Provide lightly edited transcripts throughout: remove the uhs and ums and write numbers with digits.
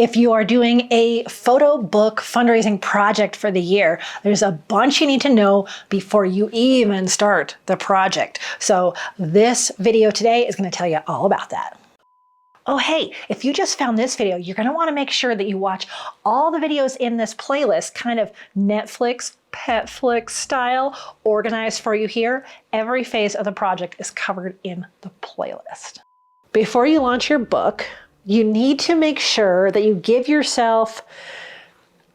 If you are doing a photo book fundraising project for the year, there's a bunch you need to know before you even start the project. So this video today is going to tell you all about that. Oh, hey, if you just found this video, you're going to want to make sure that you watch all the videos in this playlist, kind of Netflix, Petflix style, organized for you here. Every phase of the project is covered in the playlist. Before you launch your book, you need to make sure that you give yourself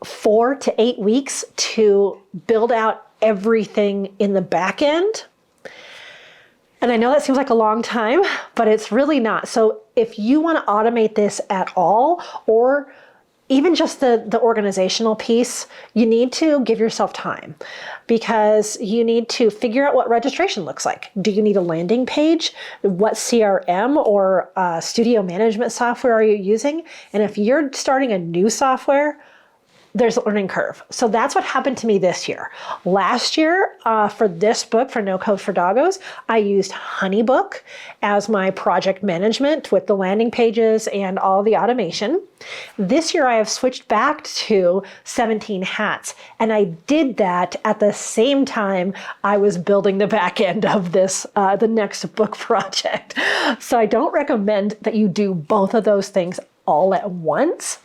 4 to 8 weeks to build out everything in the back end. And I know that seems like a long time, but it's really not. So if you want to automate this at all, or even just the organizational piece, you need to give yourself time because you need to figure out what registration looks like. Do you need a landing page? What CRM or studio management software are you using? And if you're starting a new software, there's a learning curve. So that's what happened to me this year. Last year, for this book, for No Code for Doggos, I used HoneyBook as my project management with the landing pages and all the automation. This year, I have switched back to 17 Hats, and I did that at the same time I was building the back end of this, the next book project. So I don't recommend that you do both of those things all at once.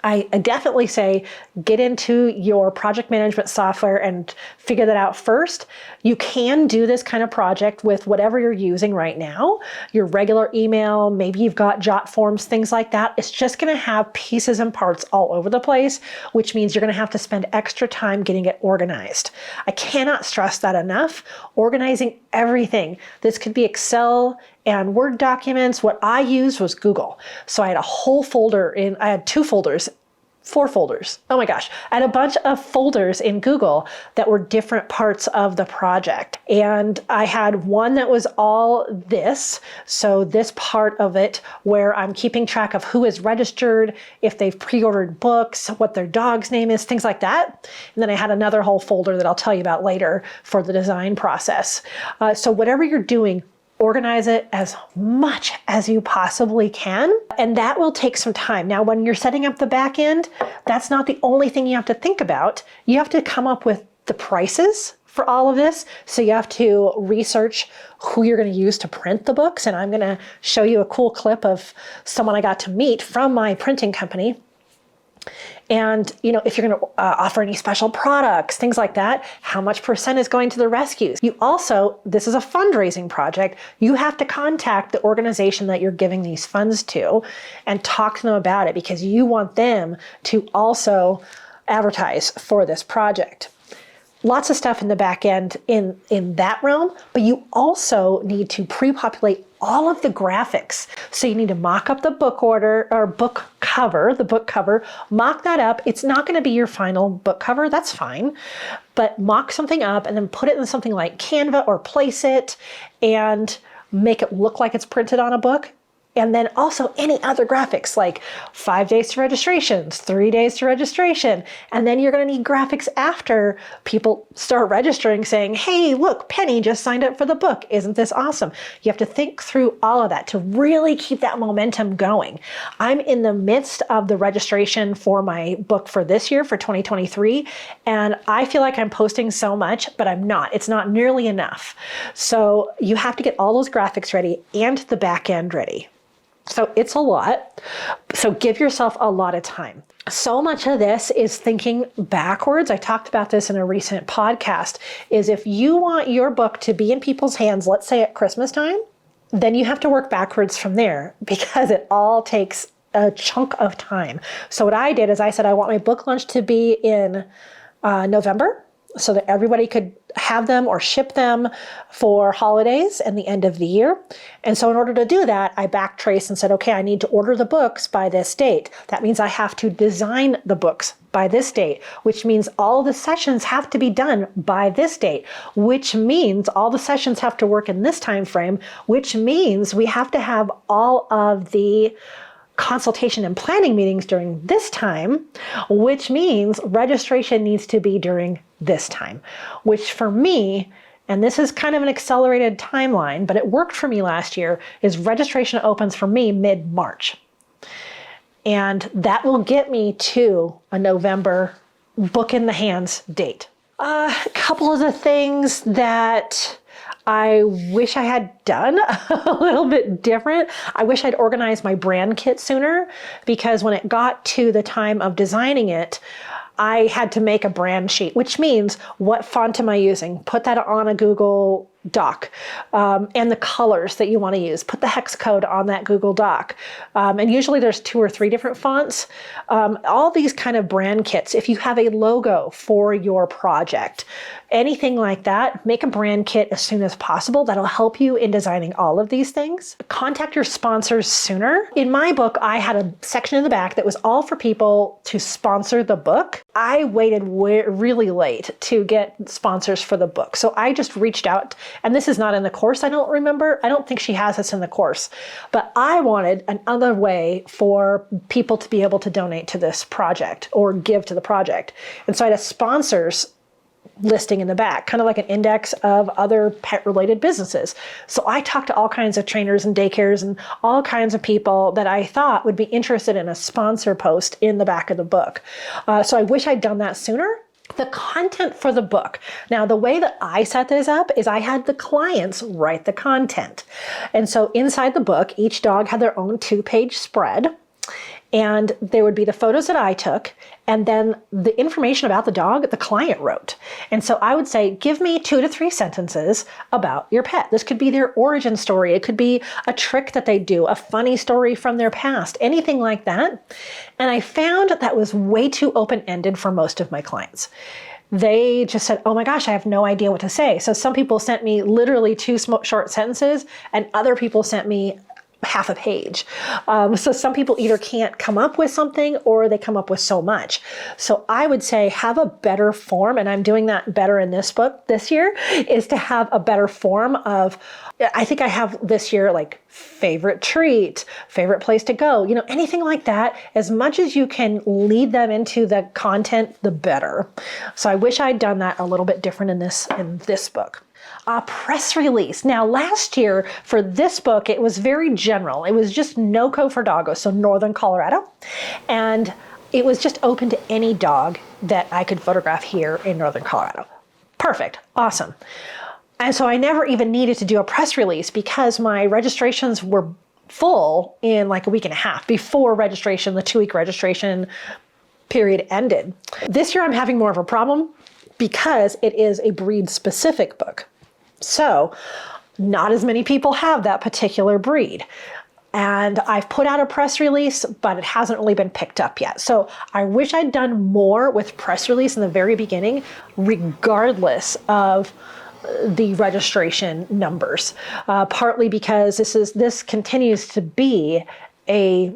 I definitely say get into your project management software and figure that out first. You can do this kind of project with whatever you're using right now, your regular email, maybe you've got jot forms, things like that. It's just going to have pieces and parts all over the place, which means you're going to have to spend extra time getting it organized. I cannot stress that enough. Organizing everything. This could be Excel and Word documents. What I used was Google. So I had a whole folder I had 2 folders, 4 folders. Oh my gosh. I had a bunch of folders in Google that were different parts of the project. And I had one that was all this. So this part of it where I'm keeping track of who is registered, if they've pre-ordered books, what their dog's name is, things like that. And then I had another whole folder that I'll tell you about later for the design process. So whatever you're doing, organize it as much as you possibly can, and that will take some time. Now, when you're setting up the back end, that's not the only thing you have to think about. You have to come up with the prices for all of this. So you have to research who you're going to use to print the books, and I'm going to show you a cool clip of someone I got to meet from my printing company. And, you know, if you're going to offer any special products, things like that, how much % is going to the rescues? You also, this is a fundraising project, you have to contact the organization that you're giving these funds to and talk to them about it because you want them to also advertise for this project. Lots of stuff in the back end in that realm, but you also need to pre-populate all of the graphics. So you need to mock up the book order or book cover, mock that up. It's not going to be your final book cover. That's fine. But mock something up and then put it in something like Canva or Place It and make it look like it's printed on a book. And then also any other graphics like 5 days to registrations, 3 days to registration. And then you're going to need graphics after people start registering saying, hey, look, Penny just signed up for the book. Isn't this awesome? You have to think through all of that to really keep that momentum going. I'm in the midst of the registration for my book for this year, for 2023. And I feel like I'm posting so much, but I'm not. It's not nearly enough. So you have to get all those graphics ready and the back end ready. So it's a lot. So give yourself a lot of time. So much of this is thinking backwards. I talked about this in a recent podcast, is if you want your book to be in people's hands, let's say at Christmas time, then you have to work backwards from there because it all takes a chunk of time. So what I did is I said, I want my book launch to be in November so that everybody could have them or ship them for holidays and the end of the year. And so in order to do that, I backtraced and said, okay, I need to order the books by this date. That means I have to design the books by this date, which means all the sessions have to be done by this date, which means all the sessions have to work in this time frame, which means we have to have all of the consultation and planning meetings during this time, which means registration needs to be during this time, which for me, and this is kind of an accelerated timeline, but it worked for me last year, is registration opens for me mid-March. And that will get me to a November book in the hands date. A couple of the things that I wish I had done a little bit different. I wish I'd organized my brand kit sooner, because when it got to the time of designing it, I had to make a brand sheet, which means what font am I using? Put that on a Google Doc, and the colors that you want to use. Put the hex code on that Google Doc. And usually there's 2 or 3 different fonts. All these kind of brand kits, if you have a logo for your project, anything like that, make a brand kit as soon as possible. That'll help you in designing all of these things. Contact your sponsors sooner. In my book, I had a section in the back that was all for people to sponsor the book. I waited really late to get sponsors for the book. So I just reached out, and this is not in the course, I don't remember. I don't think she has this in the course, but I wanted another way for people to be able to donate to this project or give to the project. And so I had a sponsors listing in the back, kind of like an index of other pet related businesses. So I talked to all kinds of trainers and daycares and all kinds of people that I thought would be interested in a sponsor post in the back of the book. So I wish I'd done that sooner. The content for the book. Now, the way that I set this up is I had the clients write the content. And so inside the book, each dog had their own 2-page spread. And there would be the photos that I took, and then the information about the dog the client wrote. And so I would say, give me 2 to 3 sentences about your pet. This could be their origin story. It could be a trick that they do, a funny story from their past, anything like that. And I found that was way too open-ended for most of my clients. They just said, oh my gosh, I have no idea what to say. So some people sent me literally 2 short sentences, and other people sent me half a page. So some people either can't come up with something or they come up with so much. So I would say have a better form, and I'm doing that better in this book this year, is to have a better form of, I think I have this year like favorite treat, favorite place to go, you know, anything like that. As much as you can lead them into the content, the better. So I wish I'd done that a little bit different in this book. Press release. Now, last year for this book, it was very general. It was just NOCO for doggos, so Northern Colorado. And it was just open to any dog that I could photograph here in Northern Colorado. Perfect. Awesome. And so I never even needed to do a press release because my registrations were full in like a week and a half before registration, the 2-week registration period ended. This year I'm having more of a problem because it is a breed-specific book. So not as many people have that particular breed. And I've put out a press release, but it hasn't really been picked up yet. So I wish I'd done more with press release in the very beginning, regardless of the registration numbers. Partly because this continues to be a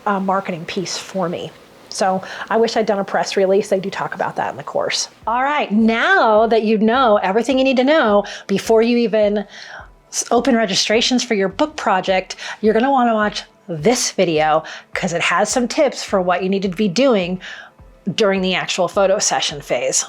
marketing piece for me. So I wish I'd done a press release. They do talk about that in the course. All right, now that you know everything you need to know before you even open registrations for your book project, you're gonna wanna watch this video because it has some tips for what you need to be doing during the actual photo session phase.